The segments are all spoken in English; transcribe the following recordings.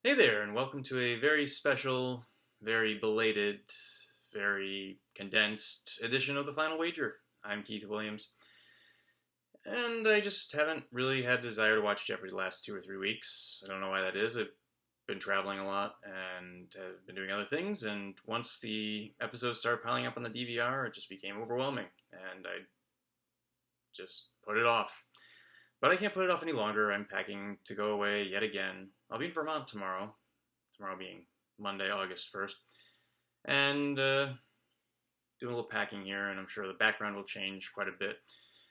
Hey there, and welcome to a very special, very belated, very condensed edition of the Final Wager. I'm Keith Williams, and I just haven't really had a desire to watch Jeopardy the last 2 or 3 weeks. I don't know why that is. I've been traveling a lot and have been doing other things, and once the episodes started piling up on the DVR, it just became overwhelming, and I just put it off. But I can't put it off any longer. I'm packing to go away yet again. I'll be in Vermont tomorrow being Monday, August 1st, and doing a little packing here, and I'm sure the background will change quite a bit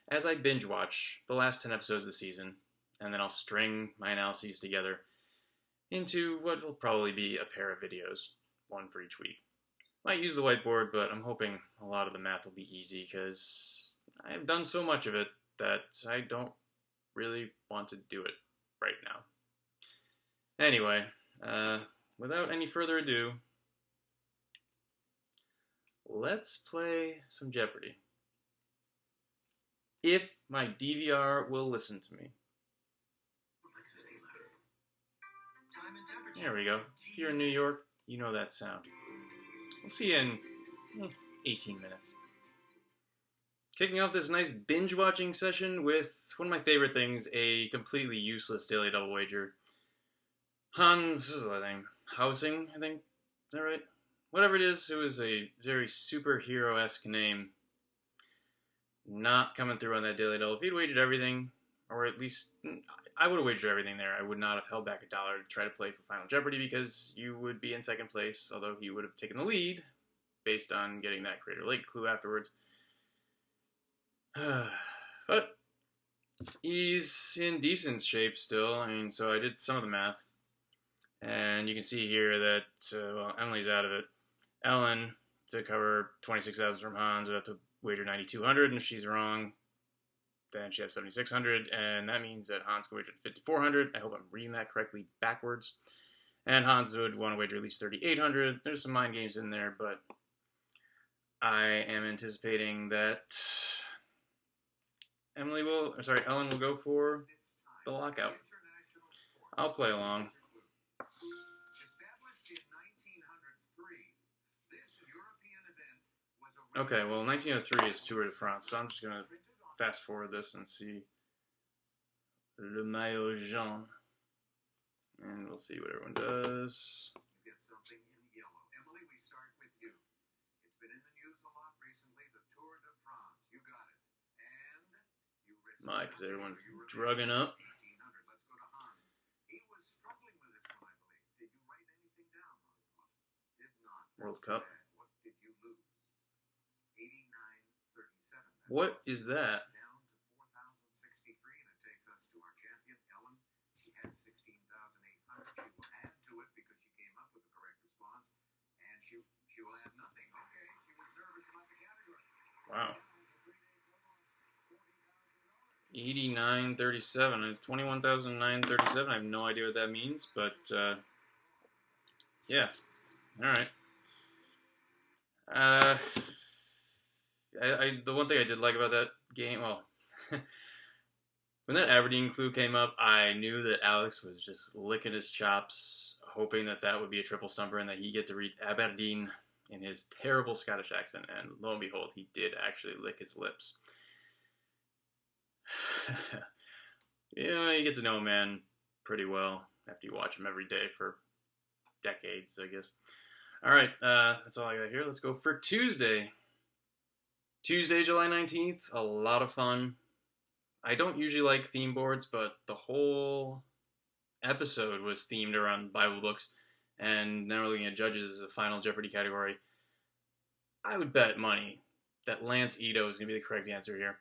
as I binge watch the last 10 episodes of the season, and then I'll string my analyses together into what will probably be a pair of videos, one for each week. Might use the whiteboard, but I'm hoping a lot of the math will be easy because I've done so much of it that I don't really want to do it right now. Anyway, without any further ado, let's play some Jeopardy! If my DVR will listen to me. There we go. If you're in New York, you know that sound. We'll see you in 18 minutes. Kicking off this nice binge-watching session with one of my favorite things, a completely useless daily double wager. Hans, what was that name? Housing, I think? Is that right? Whatever it is, it was a very superhero-esque name. Not coming through on that daily double. If he'd wagered everything, or at least, I would have wagered everything there. I would not have held back $1 to try to play for Final Jeopardy because you would be in second place, although he would have taken the lead based on getting that Crater Lake clue afterwards. But he's in decent shape still. I mean, so I did some of the math. And you can see here that, Emily's out of it. Ellen, to cover 26,000 from Hans, would have to wager 9,200, and if she's wrong, then she has 7,600, and that means that Hans can wager 5,400. I hope I'm reading that correctly backwards. And Hans would want to wager at least 3,800. There's some mind games in there, but I am anticipating that Ellen will go for the lockout. I'll play along. Okay, well, 1903 is Tour de France, so I'm just going to fast forward this and see Le Maillot Jaune. And we'll see what everyone does. You get something in yellow. Emily, we start with you. It's been in the news a lot recently, the Tour de France. You got it. And you risked My, because everyone's drugging up. 1,800. Let's go to Hans. He was struggling with this one, I believe. Did you write anything down, Hans? Did not. World Cup. What did you lose? 89.37. What is that? Down to 4,063, and it takes us to our champion, Ellen. She had 16,800. She will add to it because she came up with the correct response, and she will add nothing. Okay, she was nervous about the category. Wow. 89.37. It's 21,937. I have no idea what that means, but yeah. All right. The one thing I did like about that game, well, when that Aberdeen clue came up, I knew that Alex was just licking his chops, hoping that that would be a triple stumper and that he'd get to read Aberdeen in his terrible Scottish accent. And lo and behold, he did actually lick his lips. You get to know a man pretty well after you watch him every day for decades, I guess. All right, that's all I got here. Let's go for Tuesday. Tuesday, July 19th, a lot of fun. I don't usually like theme boards, but the whole episode was themed around Bible books, and now we're looking at judges as a Final Jeopardy category. I would bet money that Lance Ito is going to be the correct answer here.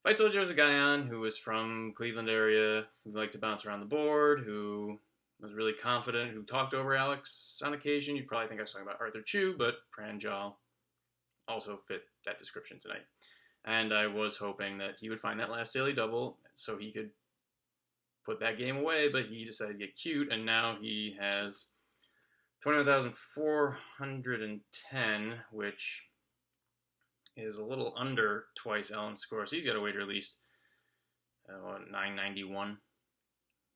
If I told you there was a guy on who was from Cleveland area, who liked to bounce around the board, who was really confident, who talked over Alex on occasion, you'd probably think I was talking about Arthur Chu, but Pranjal also fit that description tonight. And I was hoping that he would find that last daily double so he could put that game away, but he decided to get cute, and now he has 21,410, which is a little under twice Ellen's score, so he's got to wager at least 991.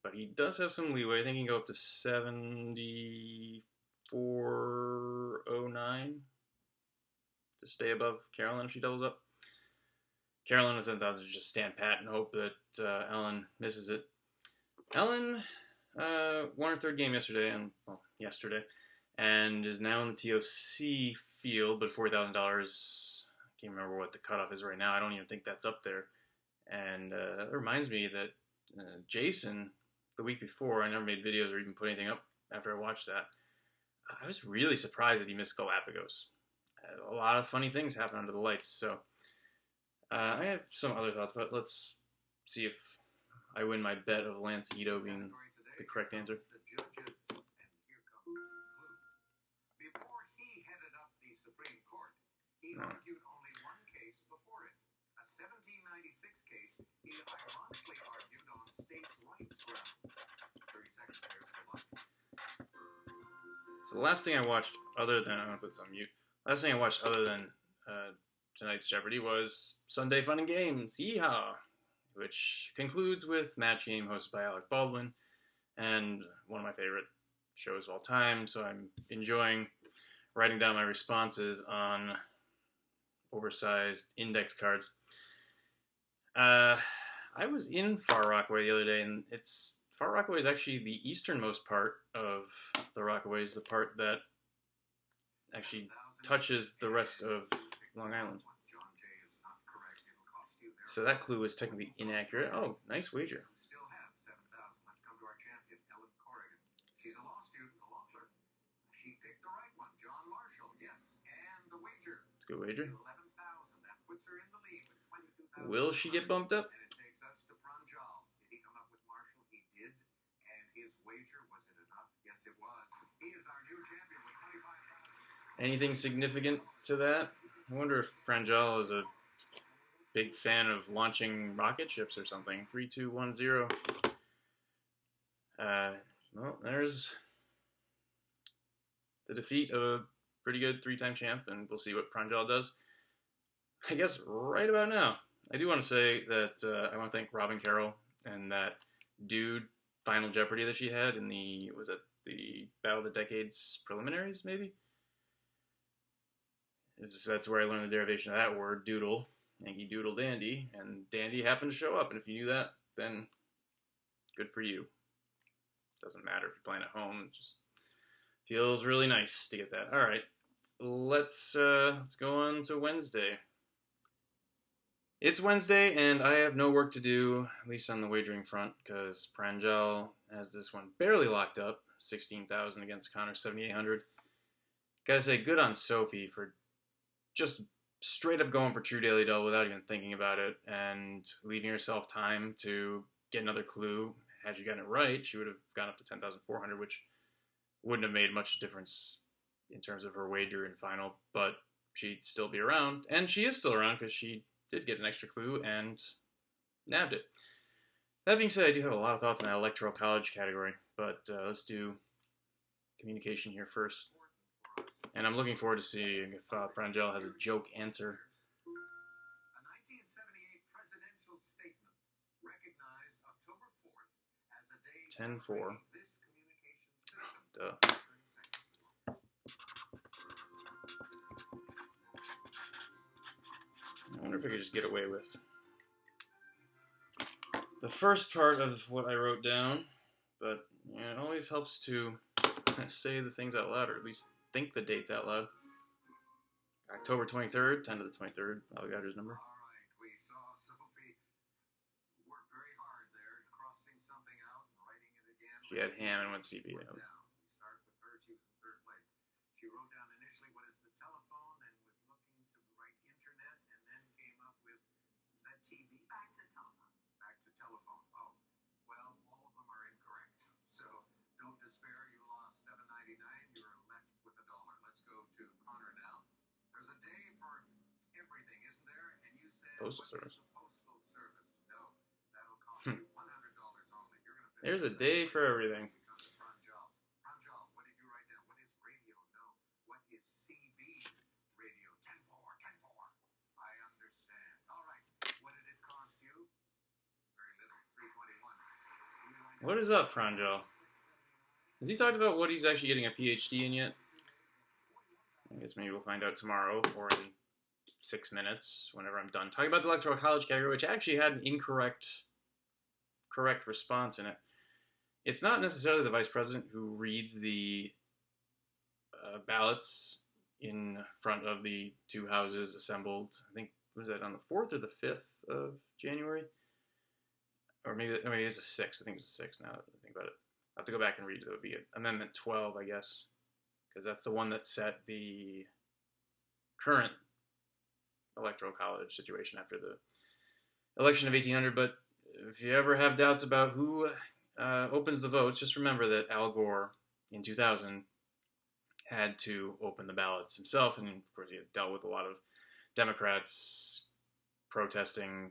but he does have some leeway. I think he can go up to 74.09 to stay above Carolyn if she doubles up. Carolyn with 7,000 just stand pat and hope that Ellen misses it. Ellen won her third game yesterday, and is now in the TOC field, but $4,000. I can't remember what the cutoff is right now. I don't even think that's up there. And that reminds me that Jason, the week before, I never made videos or even put anything up after I watched that. I was really surprised that he missed Galapagos. A lot of funny things happen under the lights. So I have some other thoughts, but let's see if I win my bet of Lancito being the correct answer. Before he headed up the Supreme Court, he argued only one case before it. A 1796 case he ironically argued on states' rights grounds. 30 seconds, there's good luck. So the last thing I watched other than, I'm going to put this on mute, last thing I watched other than tonight's Jeopardy was Sunday Fun and Games, Yeehaw, which concludes with Match Game hosted by Alec Baldwin, and one of my favorite shows of all time, so I'm enjoying writing down my responses on oversized index cards. I was in Far Rockaway the other day, and Far Rockaway is actually the easternmost part of the Rockaways, the part that actually touches the rest of Long Island. So that clue was technically inaccurate. Oh, nice wager. Still have 7,000. Let's come to our champion, Ellen Corrigan. She's a law student, a law clerk. She picked the right one, John Marshall. Yes, and the wager. It's a good wager. 11,000. That puts her in the lead with 22,000. Will she get bumped up? And it takes us to Pranjal. Did he come up with Marshall? He did. And his wager, was it enough? Yes, it was. He is our new champion with 25,000. Anything significant to that? I wonder if Pranjal is a big fan of launching rocket ships or something. 3, 2, 1, 0. Well, there's the defeat of a pretty good 3-time champ, and we'll see what Pranjal does. I guess right about now. I do want to say that I want to thank Robin Carroll and that dude Final Jeopardy that she had in the Battle of the Decades preliminaries, maybe? That's where I learned the derivation of that word, doodle. Yankee Doodle Dandy, and Dandy happened to show up, and if you knew that, then good for you. Doesn't matter if you're playing at home, it just feels really nice to get that. Alright, let's go on to Wednesday. It's Wednesday, and I have no work to do, at least on the wagering front, because Pranjal has this one barely locked up, 16,000 against Connor, 7,800. Gotta say, good on Sophie for just straight up going for true daily double without even thinking about it and leaving herself time to get another clue. Had she gotten it right, she would have gone up to 10,400, which wouldn't have made much difference in terms of her wager in final, but she'd still be around, and she is still around because she did get an extra clue and nabbed it. That being said, I do have a lot of thoughts on that electoral college category, but let's do communication here first. And I'm looking forward to seeing if Pranjal has a joke answer. A 1978 presidential statement recognized October 4th as a day 10-4. This communication system. Duh. 30 seconds. I wonder if I could just get away with the first part of what I wrote down, but it always helps to say the things out loud, or at least think the dates out loud. October 23rd, 10 to the 23rd, Alligator's number. All right, we saw Sophie work very hard there, crossing something out and writing it again. She had ham and went CB. We started with her, she was in third place. She wrote down initially what is the telephone and was looking to write internet and then came up with, is that TV? Back to telephone. Back to telephone. Oh, well, all of them are incorrect. So don't despair, you lost $7.99. You're left with $1. Let's go to Connor now. There's a day for everything, isn't there? And you said Postal service. Postal service. No, that'll cost you $100 only. You're gonna finish. There's a day for everything. We come to Pranjal. Pranjal, what did you write down? What is radio? No. What is CB radio? 10-4, 10-4. I understand. All right. What did it cost you? Very little. $3.21. You went What is up, Pranjal? Has he talked about what he's actually getting a PhD in yet? I guess maybe we'll find out tomorrow or in 6 minutes, whenever I'm done talking about the Electoral College category, which actually had an correct response in it. It's not necessarily the vice president who reads the ballots in front of the two houses assembled. I think, was that on the 4th or the 5th of January? Or maybe it's the 6th. I think it's the 6th now that I think about it. I have to go back and read it. It would be Amendment 12, I guess, because that's the one that set the current Electoral College situation after the election of 1800. But if you ever have doubts about who opens the votes, just remember that Al Gore in 2000 had to open the ballots himself, and of course he had dealt with a lot of Democrats protesting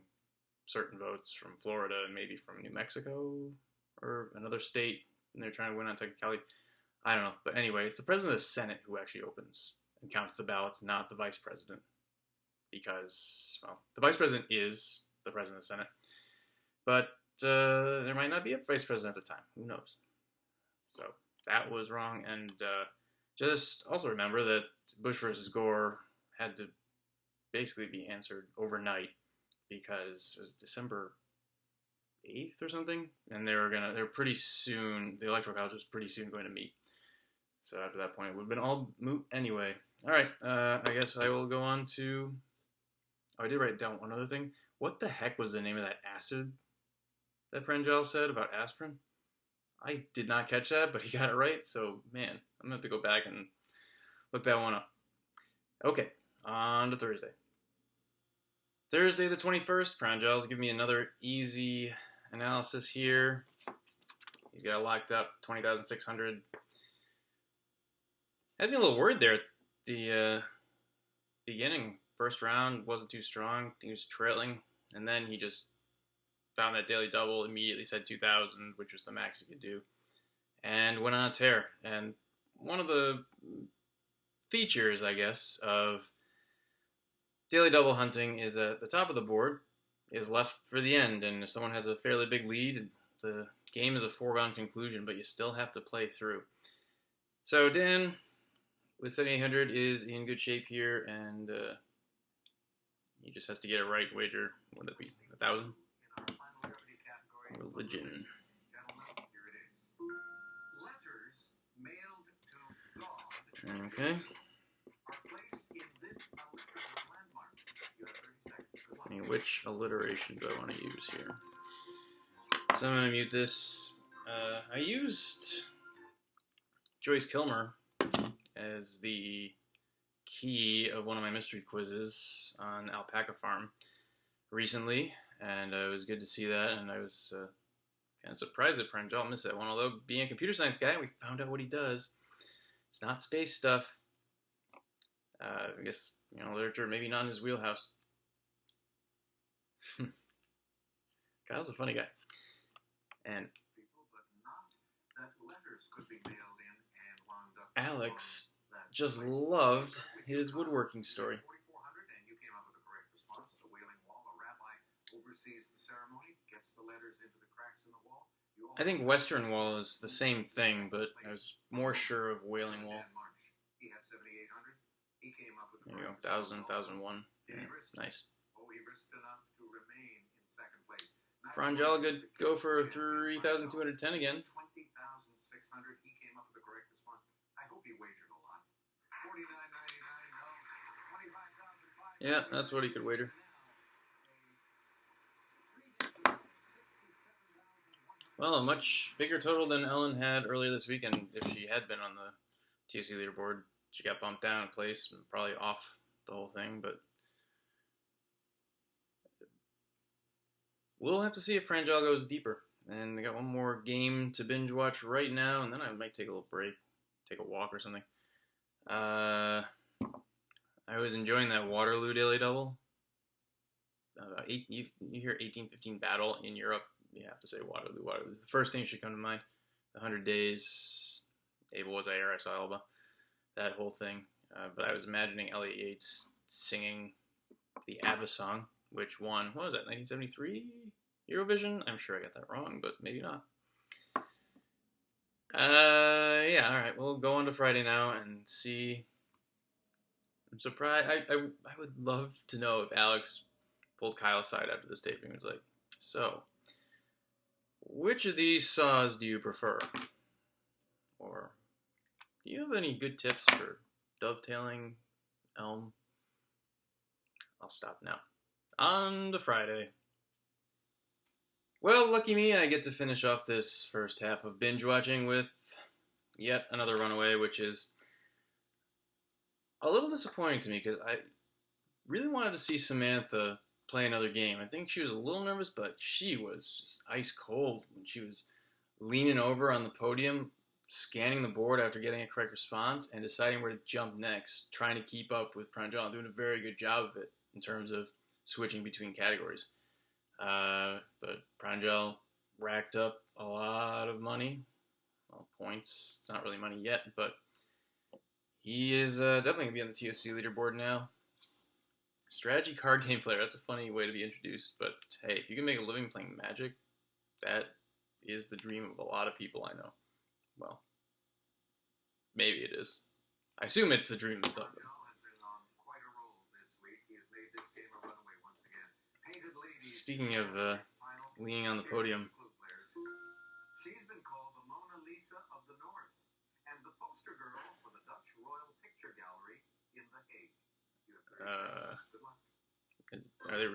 certain votes from Florida and maybe from New Mexico or another state, and they're trying to win on technicality. I don't know, but anyway, it's the president of the Senate who actually opens and counts the ballots, not the vice president, because, well, the vice president is the president of the Senate, but there might not be a vice president at the time. Who knows? So that was wrong, and just also remember that Bush versus Gore had to basically be answered overnight because it was December 8th or something, and they're pretty soon, the Electoral College was pretty soon going to meet. So after that point, it would have been all moot anyway. All right, I guess I will go on to, I did write down one other thing. What the heck was the name of that acid that Pranjal said about aspirin? I did not catch that, but he got it right, so man, I'm going to have to go back and look that one up. Okay, on to Thursday. Thursday the 21st, Pranjal's giving me another easy analysis here. He's got it locked up, 20,600. Had me a little worried there at the beginning. First round wasn't too strong. He was trailing, and then he just found that daily double, immediately said 2,000, which was the max he could do, and went on a tear. And one of the features, I guess, of daily double hunting is that the top of the board is left for the end, and if someone has a fairly big lead, the game is a foregone conclusion, but you still have to play through. So Dan, with 7,800, is in good shape here, and he just has to get it right. Wager, what would that be, 1,000? Religion. Gentlemen, here it is. Letters mailed to God Okay. are placed in this alliterative landmark. You have 30 seconds. Good luck. I mean, which alliteration do I want to use here? So I'm going to mute this. I used Joyce Kilmer as the key of one of my mystery quizzes on Alpaca Farm recently, and it was good to see that, and I was kind of surprised that Pranjal missed that one, although being a computer science guy, we found out what he does. It's not space stuff. I guess, literature, maybe not in his wheelhouse. Kyle's a funny guy. And People, but not that letters could be mailed in and wound up Alex on that just place. loved So with his your woodworking comment, story. 4,400, and you came up with the correct response. The Wailing Wall, a rabbi oversees the ceremony, gets the letters into the cracks in the wall. I think Western Wall is the same thing, but I was more sure of Wailing Wall. He had 7,800. He came up with the There you go, correct 1,000, response also. 1,001. Did he Yeah, risk it? nice. Oh, he risked enough to remain in second place. Pranjal could go for 3,210 again. 20,600. He came up with the correct response. I hope he wagered a lot. 49.99. No. 25,500. Yeah, that's what he could wager. Well, a much bigger total than Ellen had earlier this week, and if she had been on the TSC leaderboard, she got bumped down a place and probably off the whole thing, but we'll have to see if Pranjal goes deeper. And I got one more game to binge watch right now, and then I might take a little break, take a walk or something. I was enjoying that Waterloo Daily Double. You hear 1815 battle in Europe, you have to say Waterloo. Waterloo is the first thing that should come to mind. The 100 Days, Abel was Ayer, I saw Elba, that whole thing. But I was imagining Elliot Yates singing the ABBA song, which won, what was that, 1973 Eurovision? I'm sure I got that wrong, but maybe not. Yeah, alright. We'll go on to Friday now and see. I'm surprised. I would love to know if Alex pulled Kyle aside after this taping and was like, so, which of these saws do you prefer? Or do you have any good tips for dovetailing elm? I'll stop now. On to Friday. Well, lucky me, I get to finish off this first half of binge watching with yet another runaway, which is a little disappointing to me because I really wanted to see Samantha play another game. I think she was a little nervous, but she was just ice cold when she was leaning over on the podium, scanning the board after getting a correct response, and deciding where to jump next, trying to keep up with Pranjal, doing a very good job of it in terms of switching between categories. But Pranjal racked up a lot of money. Well, points. It's not really money yet, but he is definitely going to be on the TOC leaderboard now. Strategy card game player. That's a funny way to be introduced, but hey, if you can make a living playing Magic, that is the dream of a lot of people I know. Well, maybe it is. I assume it's the dream of some of them. Speaking of leaning on the podium. She's been called the Mona Lisa of the North and the poster girl for the Dutch Royal Picture Gallery in The Hague. Are they...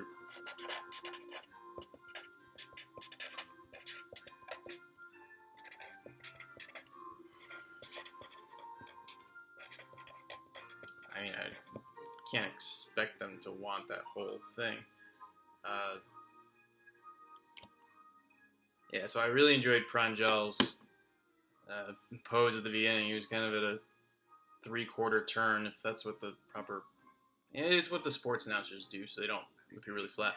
I mean, I can't expect them to want that whole thing. Yeah, so I really enjoyed Pranjal's pose at the beginning. He was kind of at a three-quarter turn, if that's what the proper... Yeah, it's what the sports announcers do, so they don't appear really flat.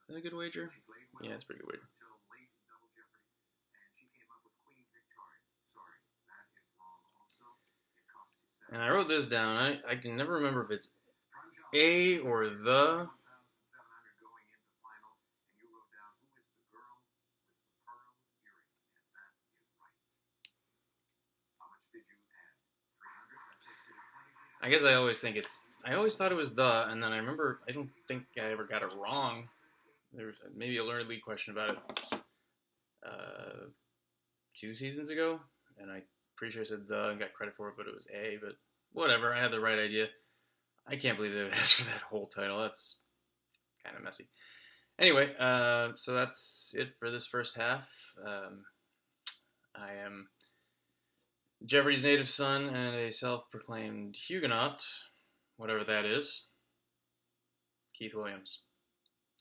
Is that a good wager? Yeah, it's a pretty good wager. And I wrote this down. I can never remember if it's A or the. I guess I always think it's... I always thought it was the, and then I remember... I don't think I ever got it wrong. There was maybe a learned league question about it 2 seasons ago, and I'm pretty sure I said the and got credit for it, but it was A, but whatever, I had the right idea. I can't believe they would ask for that whole title. That's kind of messy. Anyway, so that's it for this first half. I am Jeopardy's native son and a self-proclaimed Huguenot, whatever that is, Keith Williams.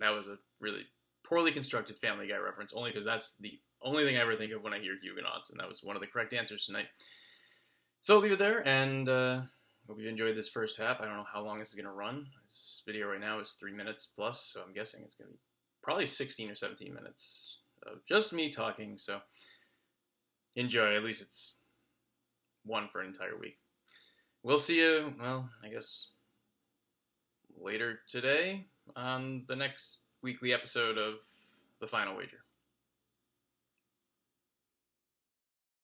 That was a really poorly constructed Family Guy reference, only because that's the only thing I ever think of when I hear Huguenots, and that was one of the correct answers tonight. So I'll leave it there, and hope you enjoyed this first half. I don't know how long this is going to run. This video right now is 3 minutes plus, so I'm guessing it's going to be probably 16 or 17 minutes of just me talking, so enjoy. At least it's one for an entire week. We'll see you, well, I guess later today on the next weekly episode of The Final Wager.